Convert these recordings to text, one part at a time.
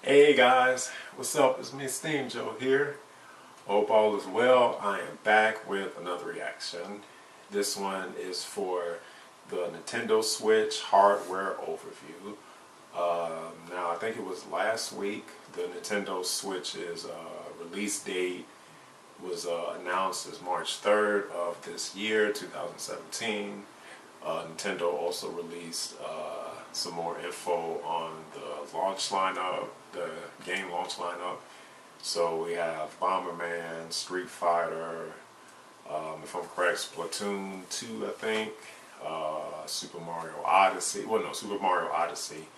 Hey guys, what's up? It's me, steamjoe here. Hope all is well. I am back with another reaction. This one is for the Nintendo Switch hardware overview. Now I think it was last week the Nintendo Switch's release date was announced as March 3rd of this year, 2017. Nintendo also released some more info on the launch lineup, the game launch lineup. So we have Bomberman, Street Fighter, if I'm correct, Splatoon 2, I think, Super Mario Odyssey. Well, no, Super Mario Odyssey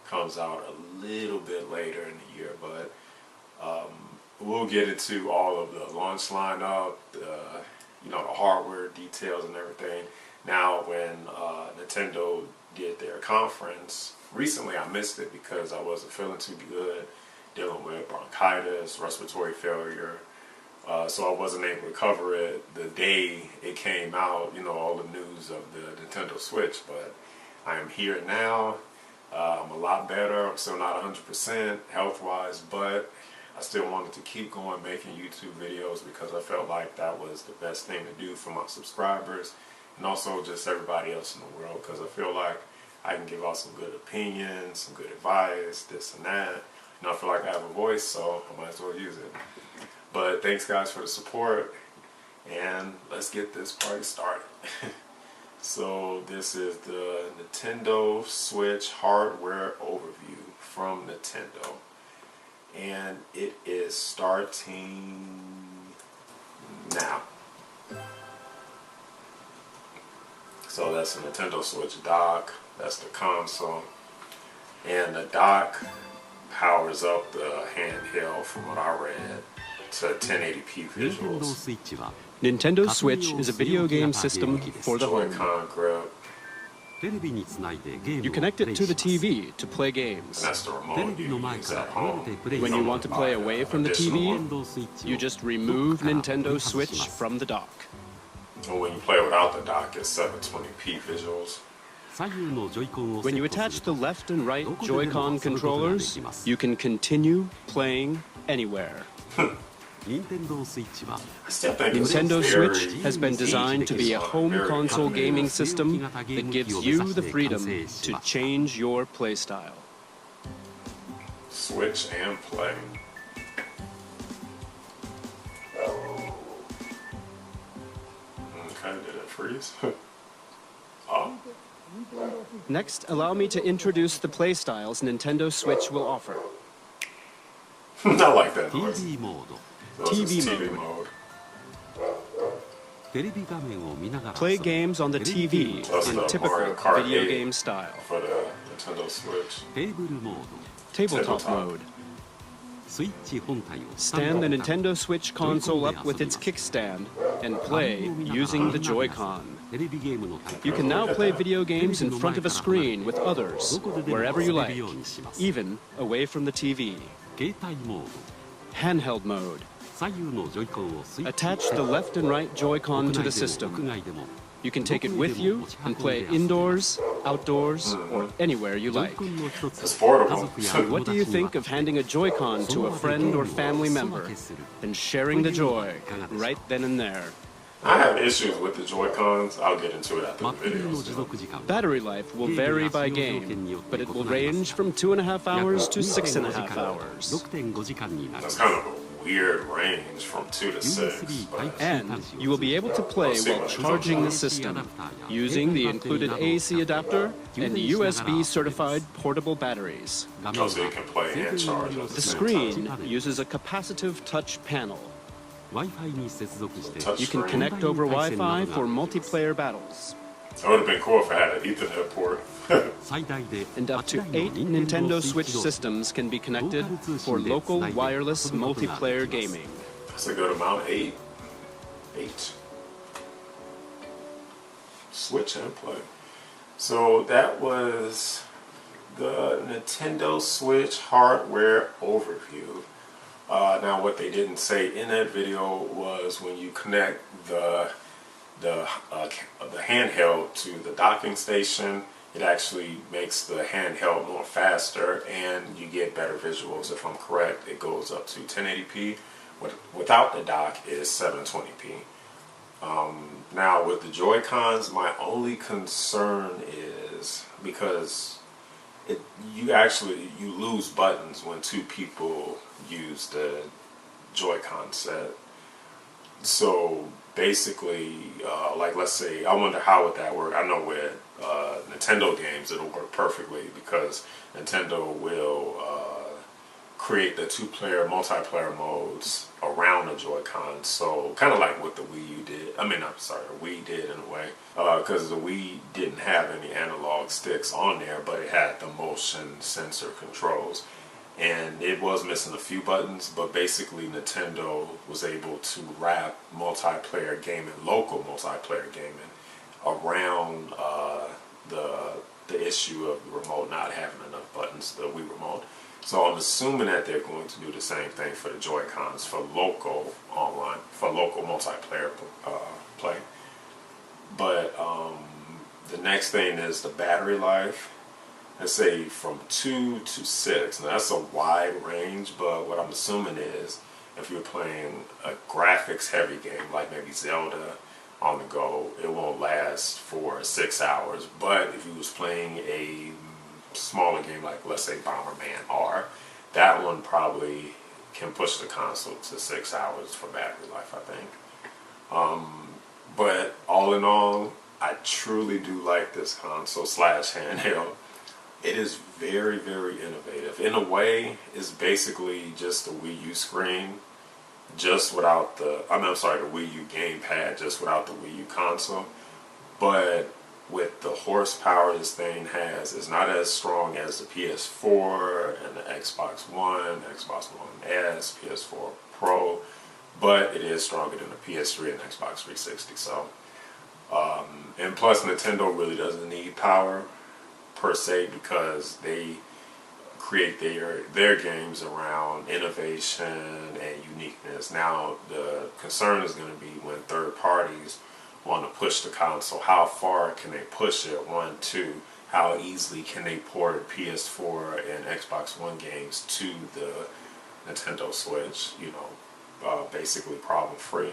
comes out a little bit later in the year, but we'll get into all of the launch lineup, the hardware details and everything. Now, when Nintendo did their conference recently, I missed it because I wasn't feeling too good, dealing with bronchitis, respiratory failure, so I wasn't able to cover it the day it came out, all the news of the Nintendo Switch. But I am here now. I'm a lot better. I'm still not 100% health-wise, but I still wanted to keep going making YouTube videos because I felt like that was the best thing to do for my subscribers and also just everybody else in the world, because I feel like I can give out some good opinions, some good advice, this and that. I feel like I have a voice, so I might as well use it. But thanks guys for the support, and let's get this party started. So this is the Nintendo Switch hardware overview from Nintendo, and it is starting now. So that's the Nintendo Switch dock, that's the console, and the dock powers up the handheld, from what I read, to 1080p visuals. Nintendo Switch is a video game system for the home. Joy-Con grip. You connect it to the TV to play games. And that's the remote you use at home. When you want to play away from the TV, you just remove Nintendo Switch from the dock. And when you play without the dock, it's 720p visuals. When you attach the left and right Joy-Con controllers, you can continue playing anywhere. Nintendo Switch has been designed to be a home console gaming system that gives you the freedom to change your playstyle. Switch and play. Okay, did it freeze? Oh. Next, allow me to introduce the playstyles Nintendo Switch will offer. I like that noise. TV mode. Play games on the TV in typical video game style. For the Nintendo Switch. Tabletop mode. Stand the Nintendo Switch console up with its kickstand and play using the Joy-Con. You can now play video games in front of a screen with others, wherever you like, even away from the TV. Handheld mode. Attach the left and right Joy-Con to the system. You can take it with you and play indoors, outdoors, or anywhere you like. It's portable. What do you think of handing a Joy-Con to a friend or family member and sharing the joy right then and there? I have issues with the Joy-Cons. I'll get into it after the video. Battery life will vary by game, but it will range from 2.5 hours to 6.5 hours. That's kind of a weird range, from 2 to 6. And you will be able to play while charging the system using the included AC adapter and USB certified portable batteries. Oh, so you can play and charge. The screen uses a capacitive touch panel. You can connect over Wi-Fi for multiplayer battles. It would have been cool if I had an Ethernet port. And up to 8 Nintendo Switch systems can be connected for local wireless multiplayer gaming. That's a good amount, 8. Switch and play. So that was the Nintendo Switch hardware overview. Now what they didn't say in that video was when you connect the handheld to the docking station, it actually makes the handheld more faster, and you get better visuals. If I'm correct, it goes up to 1080p. Without the dock, is 720p. Now with the Joy-Cons, my only concern is because you lose buttons when two people use the Joy-Con set. So basically, like let's say, I wonder how would that work. I know with Nintendo games it'll work perfectly because Nintendo will create the two-player multiplayer modes around the Joy-Con. So kind of like what the Wii U did. I mean, I'm sorry, the Wii did in a way, because the Wii didn't have any analog sticks on there, but it had the motion sensor controls. And it was missing a few buttons, but basically Nintendo was able to wrap multiplayer gaming, local multiplayer gaming, around the issue of the remote not having enough buttons, the Wii remote. So I'm assuming that they're going to do the same thing for the Joy-Cons for local online, for local multiplayer play. But the next thing is the battery life. Let's say from 2 to 6. Now that's a wide range, but what I'm assuming is if you're playing a graphics heavy game like maybe Zelda on the go, it won't last for 6 hours. But if you was playing a smaller game like let's say Bomberman R, that one probably can push the console to 6 hours for battery life, I think. But all in all, I truly do like this console slash handheld. It is very, very innovative. In a way, it's basically just the Wii U screen, just without the, I'm sorry, the Wii U gamepad, just without the Wii U console. But with the horsepower this thing has, it's not as strong as the PS4 and the Xbox One, Xbox One S, PS4 Pro, but it is stronger than the PS3 and Xbox 360. So, and plus Nintendo really doesn't need power per se because they create their games around innovation and uniqueness. Now the concern is going to be when third parties want to push the console, how far can they push it? 1, 2, how easily can they port PS4 and Xbox One games to the Nintendo Switch, basically problem free.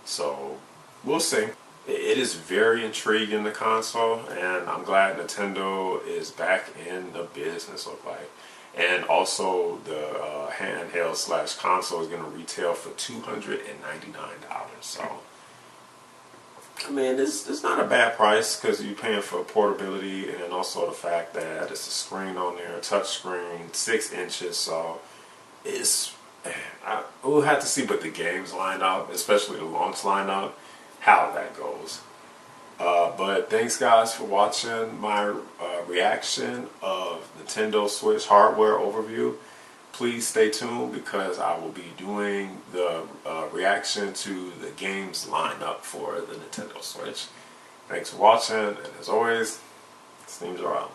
So we'll see. It is very intriguing, the console, and I'm glad Nintendo is back in the business, look like. And also the handheld slash console is going to retail for $299. So I mean, it's not a bad price because you're paying for portability and also the fact that it's a screen on there, a touch screen, 6 inches. So we'll have to see, but the games line up, especially the launch lineup, how that goes. But thanks guys for watching my reaction of Nintendo Switch hardware overview. Please stay tuned because I will be doing the reaction to the games lineup for the Nintendo Switch. Thanks for watching, and as always, steamjoe out.